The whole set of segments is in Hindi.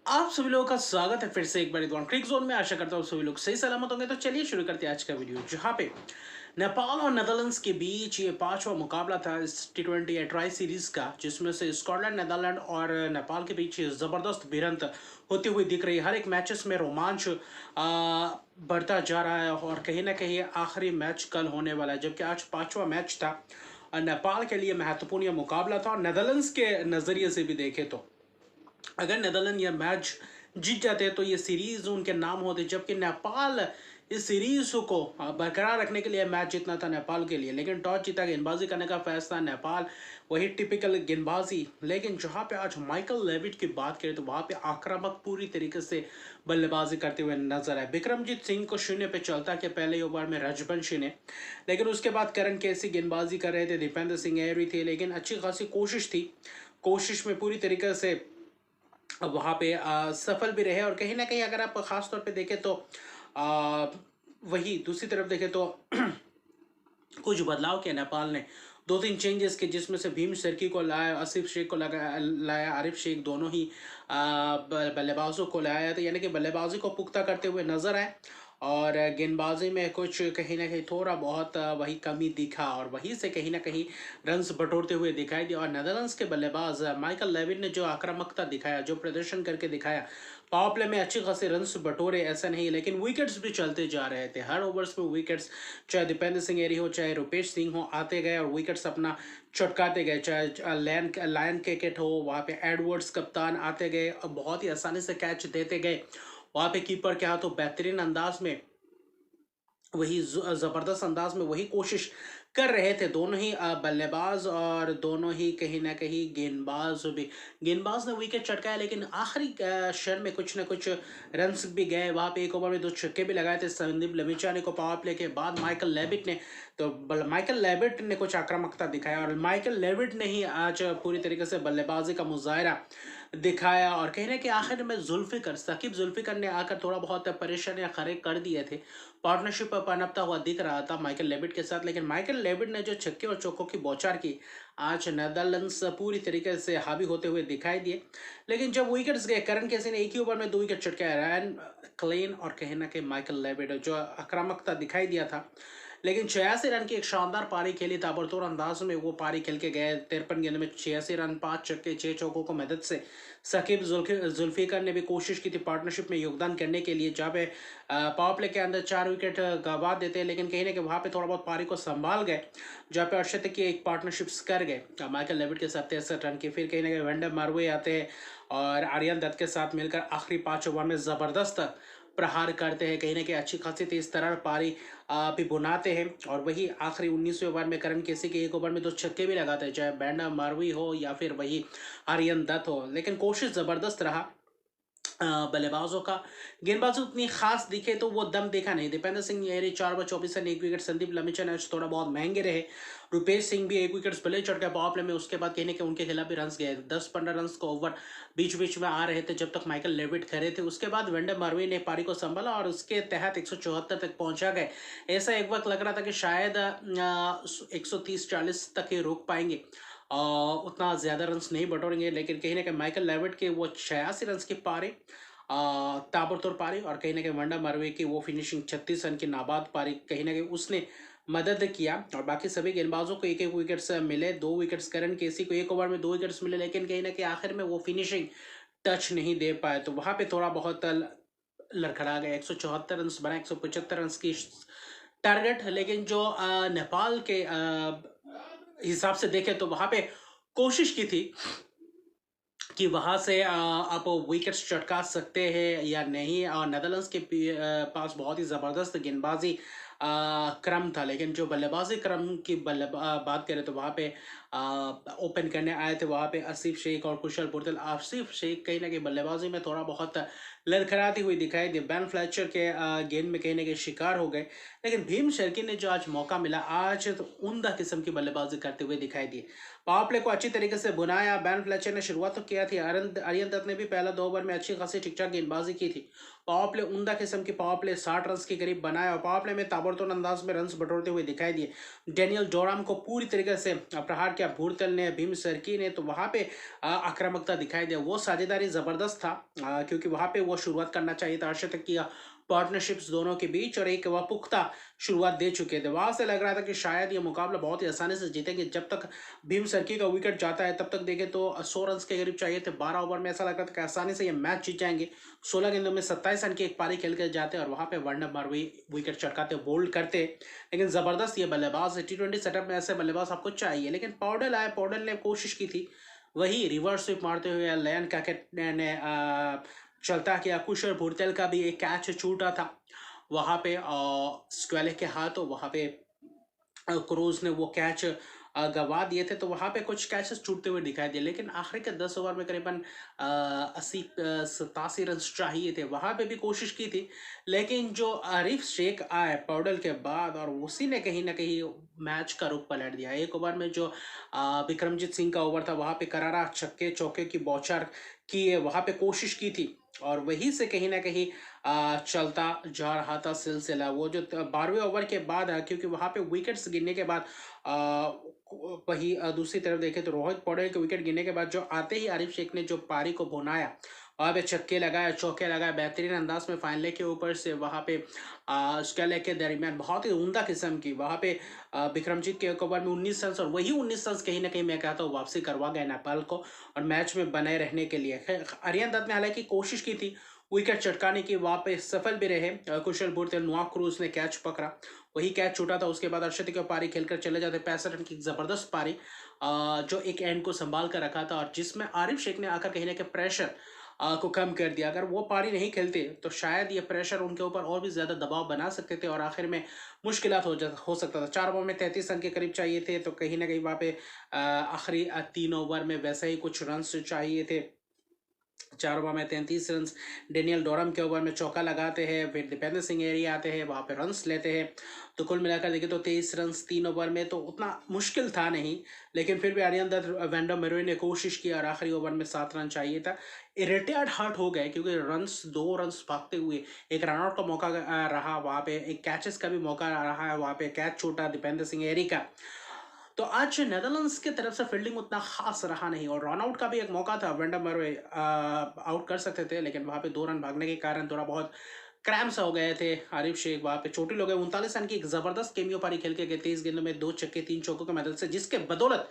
आप सभी लोगों का स्वागत है फिर से एक बार क्रिक जोन में। आशा करता हूँ सभी लोग सही सलामत होंगे। तो चलिए शुरू करते हैं आज का वीडियो, जहाँ पे नेपाल और नेदरलैंड्स के बीच ये पांचवा मुकाबला था इस T20 ट्राई सीरीज का, जिसमें से स्कॉटलैंड, नेदरलैंड और नेपाल के बीच जबरदस्त भिड़ंत होती हुई दिख रही है। हर एक मैचेस में रोमांच बढ़ता जा रहा है और कहीं ना कहीं आखिरी मैच कल होने वाला है, जबकि आज पांचवा मैच था। नेपाल के लिए महत्वपूर्ण यह मुकाबला था और नेदरलैंड्स के नज़रिए से भी देखें तो अगर नेदरलैंड यह मैच जीत जाते तो ये सीरीज उनके नाम होते, जबकि नेपाल इस सीरीज को बरकरार रखने के लिए मैच जीतना था नेपाल के लिए, लेकिन टॉस जीता, गेंदबाजी करने का फैसला नेपाल, वही टिपिकल गेंदबाजी। लेकिन जहां पे आज माइकल लेविट की बात करें तो वहां पे आक्रामक पूरी तरीके से बल्लेबाजी करते हुए नजर आए। विक्रमजीत सिंह को शून्य पे चलता के पहले ओवर में रजबंशी ने, लेकिन उसके बाद करण केसी गेंदबाजी कर रहे थे, दीपेंद्र सिंह एरी थे, लेकिन अच्छी खासी कोशिश थी। कोशिश में पूरी तरीके से वहाँ पे सफल भी रहे। और कहीं ना कहीं अगर आप खास तौर पे देखें तो वही दूसरी तरफ देखें तो कुछ बदलाव किया नेपाल ने, दो तीन चेंजेस के, जिसमें से भीम सर्की को लाया, आसिफ शेख को लाया, आरिफ शेख दोनों ही बल्लेबाजों को लाया, तो यानी कि बल्लेबाजी को पुख्ता करते हुए नजर आए। और गेंदबाजी में कुछ कहीं ना कहीं थोड़ा बहुत वही कमी दिखा और वहीं से कहीं ना कहीं रन्स बटोरते हुए दिखाई दिया। और नेदरलैंड्स के बल्लेबाज माइकल लेविन ने जो आक्रामकता दिखाया, जो प्रदर्शन करके दिखाया, पावर प्ले में अच्छी खासी रन्स बटोरे, ऐसा नहीं, लेकिन विकेट्स भी चलते जा रहे थे। हर ओवर्स में विकेट्स, चाहे दीपेंद्र सिंह एरी हो, चाहे रुपेश सिंह हो, आते गए और विकेट्स अपना चटकाते गए। चाहे लायन क्रिकेट हो, वहाँ पे एडवर्ड्स कप्तान आते गए और बहुत ही आसानी से कैच देते गए। वहाँ पे कीपर के हाथों बेहतरीन अंदाज में, वही जबरदस्त अंदाज में वही कोशिश कर रहे थे दोनों ही बल्लेबाज, और दोनों ही कहीं ना कहीं गेंदबाज भी। गेंदबाज ने विकेट चटकाया, लेकिन आखिरी क्षण में कुछ ना कुछ रन्स भी गए। वहां पे एक ओवर में दो छक्के भी लगाए थे संदीप लमिचाने को पावर प्ले के बाद माइकल लेविट ने। तो माइकल लेविट ने कुछ आक्रामकता दिखाया और माइकल लेविट ने ही आज पूरी तरीके से बल्लेबाजी का मुजाहरा दिखाया। और कहीं ना कि आखिर में साकिब जुल्फिकर ने आकर थोड़ा बहुत परेशानियां खड़े कर दिए थे। पार्टनरशिप पनपता हुआ दिख रहा था माइकल लेविट के साथ, लेकिन माइकल लेविट ने जो छक्के और चौकों की बौछार की, आज नेदरलैंड्स पूरी तरीके से हावी होते हुए दिखाई दिए। लेकिन जब विकेट्स गए, करण केसी ने एक ही ओवर में दो विकेट चटकाया, रैन क्लेन और कहीं ना कहीं माइकल लेविट, जो आक्रामकता दिखाई दिया था। लेकिन 86 रन की एक शानदार पारी खेली, ताबड़तोड़ अंदाज में वो पारी खेल के गए। 53 गेंद में 86 रन, 5 छक्के, 6 चौकों को मदद से साकिब जुल्फिकर ने भी कोशिश की थी पार्टनरशिप में योगदान करने के लिए, जहाँ पे पावर प्ले के अंदर 4 विकेट गंवा देते हैं, लेकिन कहीं ना कहीं वहाँ पे थोड़ा बहुत पारी को संभाल गए, जहाँ पे अर्शद की एक पार्टनरशिप कर गए माइकल लेविट के साथ 63 रन की। फिर कहीं ना कहीं वेंडर मारवे आते हैं और आर्यन दत्त के साथ मिलकर आखिरी 5 ओवर में जबरदस्त प्रहार करते हैं, कहीं ना कहीं अच्छी खासी तेज तरार पारी भी बुनाते हैं। और वही आखिरी 19वें ओवर में करण केसी के एक ओवर में दो छक्के भी लगाते हैं, चाहे बैंडा मारवी हो या फिर वही आर्यन दत्त हो, लेकिन कोशिश जबरदस्त रहा बल्लेबाजों का। गेंदबाजों उतनी खास दिखे तो वो दम देखा नहीं। दीपेंद्र सिंह एरी 4 ओवर 24 रन 1 विकेट, संदीप लमिचन थोड़ा बहुत महंगे रहे, रुपेश सिंह भी 1 विकेट भले चढ़ गया पावर प्ले में। उसके बाद कहने के उनके खिलाफ भी रन गए, 10-15 रन को ओवर बीच बीच में आ रहे थे जब तक माइकल लेविट खड़े थे। उसके बाद वेंडर मार्वी ने पारी को संभाला और उसके तहत 174 तक पहुंचा गए। ऐसा एक वक्त लग रहा था कि शायद 130-40 तक ही रोक पाएंगे, उतना ज़्यादा रन्स नहीं बटोरेंगे, लेकिन कहीं ना कहीं माइकल लेविट के वो 86 रन की पारी, ताबड़तोड़ पारी, और कहीं ना कहीं वंडा मरवे की वो फिनिशिंग 36 रन की नाबाद पारी, कहीं ना कहीं उसने मदद किया। और बाकी सभी गेंदबाजों को एक एक विकेट्स मिले, 2 विकेट्स करण केसी को एक ओवर में 2 विकेट्स मिले, लेकिन कहीं ना कहीं आखिर में वो फिनिशिंग टच नहीं दे पाए, तो वहाँ पे थोड़ा बहुत लड़खड़ा गया। 174 रन बना, 175 रन की टारगेट, लेकिन जो नेपाल के हिसाब से देखें तो वहाँ पे कोशिश की थी कि वहाँ से आप विकेट्स चटका सकते हैं या नहीं। और नेदरलैंड्स के पास बहुत ही ज़बरदस्त गेंदबाजी क्रम था, लेकिन जो बल्लेबाजी क्रम की बात करें तो वहाँ पे ओपन करने आए थे वहाँ पे आसिफ शेख और कुशल पुर्तल। आसिफ शेख कहीं ना कहीं बल्लेबाजी में थोड़ा बहुत लड़खड़ाती हुई दिखाई दी, बैन फ्लैचर के गेंद में कहीं ना कहीं शिकार हो गए। लेकिन भीम शर्की ने जो आज मौका मिला, आज तो उम्दा किस्म की बल्लेबाजी करते हुए दिखाई दी। पावर प्ले को अच्छी तरीके से बुनाया। बेन फ्लेचर ने शुरुआत तो किया थी, आर्यन दत्त ने भी पहला 2 ओवर में अच्छी खासी ठीक ठाक गेंदबाजी की थी। पावर प्ले उम्दा किस्म की पावर प्ले 60 रन के करीब बनाया और पावर प्ले में ताबड़तोड़ अंदाज में रन बटोरते हुए दिखाई दिए। डेनियल जोराम को पूरी तरीके से प्रहार किया भूरतल ने, भीम सरकी ने, तो वहां पे आक्रामकता दिखाई दिया। वो साझेदारी जबरदस्त था, क्योंकि वहां पे वो शुरुआत करना चाहिए था अर्शद की पार्टनरशिप्स दोनों के बीच, और एक वह पुख्ता शुरुआत दे चुके थे। वहां से लग रहा था कि शायद ये मुकाबला बहुत ही आसानी से जीतेंगे। जब तक भीम सरकी का विकेट जाता है तब तक देखें तो 100 रन के करीब चाहिए थे। 12 ओवर में ऐसा लग रहा था कि आसानी से ये मैच जीत जाएंगे। 16 गेंदों में 27 रन की एक पारी खेल कर जाते और वहां पे वर्नर मारवी विकेट चटकाते, बोल्ड करते। लेकिन जबरदस्त ये बल्लेबाज, T20 सेटअप में ऐसे बल्लेबाज आपको चाहिए। लेकिन पॉडेल आए, पॉडेल ने कोशिश की थी वही रिवर्स स्वीप मारते हुए। लयन कैकेट ने चलता किया। कुशर भुरतेल का भी एक कैच छूटा था वहां पे स्क्वेले के हाथों। वहां पे क्रूज ने वो कैच गवा दिए थे, तो वहां पे कुछ कैचेस छूटते हुए दिखाई दिए। लेकिन आखिर के 10 ओवर में करीबन 87 रन चाहिए थे। वहां पे भी कोशिश की थी, लेकिन जो आरिफ शेख आए पौडल के बाद और उसी ने कहीं ना कहीं मैच का रुख पलट दिया। एक ओवर में जो विक्रमजीत सिंह का ओवर था वहां पे करारा छक्के चौके की बौछार की, वहां पे कोशिश की थी और वहीं से कहीं ना कहीं चलता जा रहा था सिलसिला। वो जो 12वें ओवर के बाद क्योंकि वहां पे विकेट्स गिरने के बाद वही दूसरी तरफ देखें तो रोहित पौडेल के विकेट गिरने के बाद जो आते ही आरिफ शेख ने जो पारी को भुनाया, वहां पे छक्के लगाए, चौके लगाए, बेहतरीन अंदाज में फाइनल के ऊपर से वहां पे स्केले के दरमियान बहुत ही उम्दा किस्म की वहां पे विक्रमजीत के एक ओवर में 19 रन, और वही 19 रन कहीं ना कहीं मैं कहता हूँ वापसी करवा गए नेपाल को और मैच में बने रहने के लिए। आर्यन दत्त ने हालांकि कोशिश की थी विकेट चटकाने की, वहां पे सफल भी रहे। कुशल भुरतेल, नुआ क्रूज ने कैच पकड़ा, वही कैच छूटा था। उसके बाद अर्शद की पारी खेलकर चले जाते। 65 रन की एक जबरदस्त पारी जो एक एंड को संभाल कर रखा था और जिसमें आरिफ शेख ने आकर कहीं ना कहीं प्रेशर को कम कर दिया। अगर वो पारी नहीं खेलते तो शायद ये प्रेशर उनके ऊपर और भी ज्यादा दबाव बना सकते थे और आखिर में मुश्किलात हो सकता था। 4 ओवर में 33 रन के करीब चाहिए थे, तो कहीं ना कहीं वहां पे आखिरी 3 ओवर में वैसे ही कुछ रन चाहिए थे। 4 ओवर में 33 रन। डेनियल डोरम के ओवर में चौका लगाते हैं, फिर दीपेंद्र सिंह एरिया आते हैं, वहां पे रन्स लेते हैं। तो कुल मिलाकर देखें तो 23 रन 3 ओवर में तो उतना मुश्किल था नहीं, लेकिन फिर भी आर्यन दत्त, वैंडम मेरोई ने कोशिश की और आखिरी ओवर में 7 रन चाहिए था। रिटायर्ड हार्ट हो गए क्योंकि रन्स 2 रन भागते हुए एक रनआउट का मौका रहा, वहां पे एक कैचेस का भी मौका रहा है, वहां पे कैच छूटा दीपेंद्र सिंह एरी का। तो आज नेदरलैंड्स की तरफ से फील्डिंग उतना खास रहा नहीं और रन आउट का भी एक मौका था, वेंडम मरे आउट कर सकते थे, लेकिन वहां पे 2 रन भागने के कारण थोड़ा बहुत क्रैम्स हो गए थे। आरिफ शेख वहां पे चोटिल हो गए। 39 रन की एक जबरदस्त केमियो पारी खेल के गए 23 गेंदों में 2 छक्के 3 चौकों की मदद से, जिसके बदौलत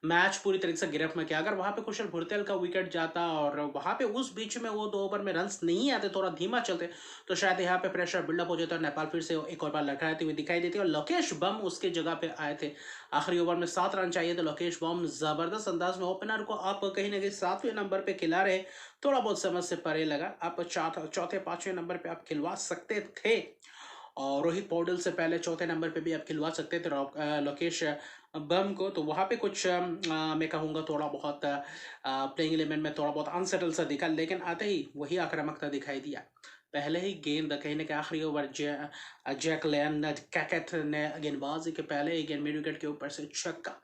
मैच पूरी तरीके से गिरफ्त में किया। अगर वहां पे कुशल भुरतेल का विकेट जाता और वहां पे उस बीच में वो 2 ओवर में रन नहीं आते, थोड़ा धीमा चलते, तो शायद यहाँ पे प्रेशर बिल्डअप हो जाता और नेपाल फिर से एक और बार लड़खड़ाती हुई दिखाई देती और लोकेश बम उसके जगह पे आए थे। आखिरी ओवर में 7 रन चाहिए थे। लोकेश बम जबरदस्त अंदाज में ओपनर को आप कहीं ना कहीं 7वें नंबर पे खिला रहे, थोड़ा बहुत समझ से परे लगा। आप चौथे 5वें नंबर पे आप खिलवा सकते थे और रोहित पौडेल से पहले चौथे नंबर पे भी आप खिलवा सकते थे लोकेश बम को। तो वहां पे कुछ मैं कहूँगा थोड़ा बहुत प्लेइंग एलिमेंट में थोड़ा बहुत अनसेटल सा दिखा, लेकिन आते ही वही आक्रामकता दिखाई दिया। पहले ही गेंद कहीं ना कहीं आखिरी ओवर जैक लेन कैकेट ने गेंदबाजी के पहले ही गेंद मिड विकेट के ऊपर से छक्का।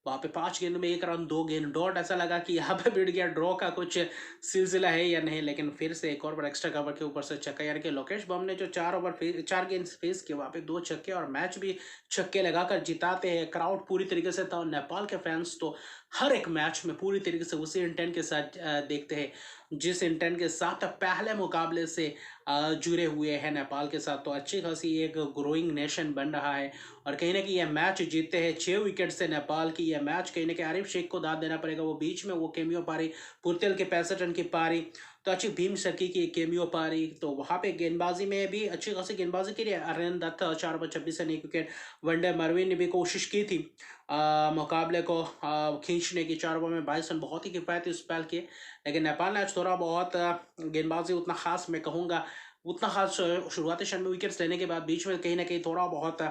वहां पे 5 गेंद में 1 रन 2 गेंद डॉट, ऐसा लगा कि यहाँ पे भिड़ गया, ड्रॉ का कुछ सिलसिला है या नहीं, लेकिन फिर से एक और बार एक्स्ट्रा कवर के ऊपर से छक्का। यानी कि लोकेश बम ने जो 4 गेंद फेस किए वहां पे 2 छक्के और मैच भी छक्के लगाकर जिताते हैं। क्राउड पूरी तरीके से था और नेपाल के फैंस तो हर एक मैच में पूरी तरीके से उसी इंटेंट के साथ देखते हैं जिस इंटेंट के साथ पहले मुकाबले से जुड़े हुए हैं नेपाल के साथ। तो अच्छी खासी एक ग्रोइंग नेशन बन रहा है और कहीं ना कहीं यह मैच जीतते हैं 6 विकेट से नेपाल की। यह मैच कहीं ना कहीं आरिफ शेख को दाद देना पड़ेगा। वो बीच में वो केमियो पारी, पुरतेल के 65 रन की पारी, तो अच्छी भीम सर्की की केमियो पारी, तो वहां पे गेंदबाजी में भी अच्छी खासी गेंदबाजी की Aryan Dutt 4 over 26 run 1 wicket. वनडे मरविन ने भी कोशिश की थी मुकाबले को खींचने की। 4 ओवर में 22 रन बहुत ही किफायती स्पेल किए, लेकिन नेपाल ने आज थोड़ा बहुत गेंदबाजी उतना खास मैं कहूँगा उतना खास शुरुआती क्षण में विकेट्स लेने के बाद बीच में कहीं ना कहीं थोड़ा बहुत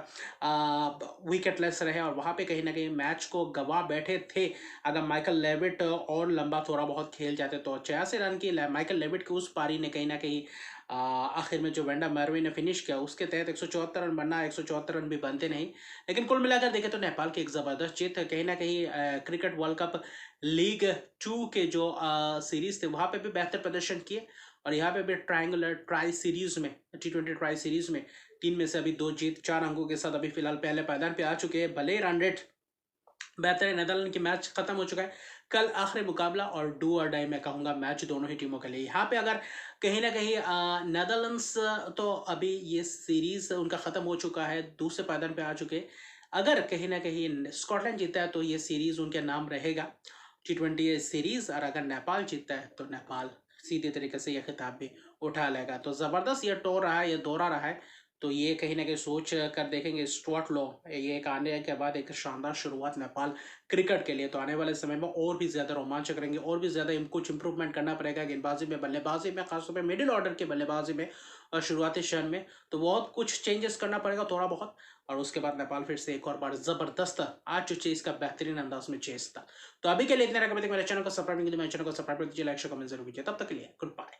विकेट लेस रहे और वहाँ पे कहीं ना कहीं मैच को गवा बैठे थे। अगर माइकल लेविट और लंबा थोड़ा बहुत खेल जाते तो 86 रन की माइकल लेविट की उस पारी ने कहीं ना कहीं आखिर में जो वेंडा मैरवी ने फिनिश किया उसके तहत 174 रन बनना, 174 रन भी बनते नहीं। लेकिन कुल मिलाकर देखें तो नेपाल की एक ज़बरदस्त जीत है। कहीं ना कहीं क्रिकेट वर्ल्ड कप लीग 2 के जो सीरीज थे वहाँ पे भी बेहतर प्रदर्शन किए और यहाँ पे भी ट्रायंगुलर ट्राई सीरीज में, T20 ट्राई सीरीज में 3 में से अभी 2 जीत 4 अंकों के साथ अभी फिलहाल पहले पायदान पे आ चुके हैं। भले रन रेट बेहतर है, नेदरलैंड की मैच खत्म हो चुका है, कल आखिरी मुकाबला और डू और डाई मैं कहूँगा मैच दोनों ही टीमों के लिए। यहाँ पे अगर कहीं ना कहीं नेदरलैंड्स तो अभी ये सीरीज उनका खत्म हो चुका है, दूसरे पायदान पे आ चुके हैं। अगर कहीं ना कहीं स्कॉटलैंड जीता है तो ये सीरीज उनके नाम रहेगा T20 सीरीज, और अगर नेपाल जीतता है तो नेपाल सीधे तरीके से यह खिताब भी उठा लेगा। तो ज़बरदस्त ये टूर रहा है, ये दौरा रहा है। तो ये कहीं ना कहीं सोच कर देखेंगे स्टुअर्ट लॉ ये एक आने के बाद एक शानदार शुरुआत नेपाल क्रिकेट के लिए। तो आने वाले समय में और भी ज़्यादा रोमांचक रहेंगे, और भी ज़्यादा कुछ इंप्रूवमेंट करना पड़ेगा गेंदबाजी में, बल्लेबाजी में, खासतौर पे मिडिल ऑर्डर के बल्लेबाजी में और शुरुआती क्षण में। तो बहुत कुछ चेंजेस करना पड़ेगा थोड़ा बहुत, और उसके बाद नेपाल फिर से एक और बार ज़बरदस्त आज जो चेस का बेहतरीन अंदाज में चेस था। तो अभी के लिए इतना रखा, मेरे चैनल को सब्सक्राइब नहीं किया, मेरे चैनल को सब्सक्राइब कर दीजिए, लाइक शेयर कमेंट जरूर कीजिए। तब तक के लिए गुड बाय।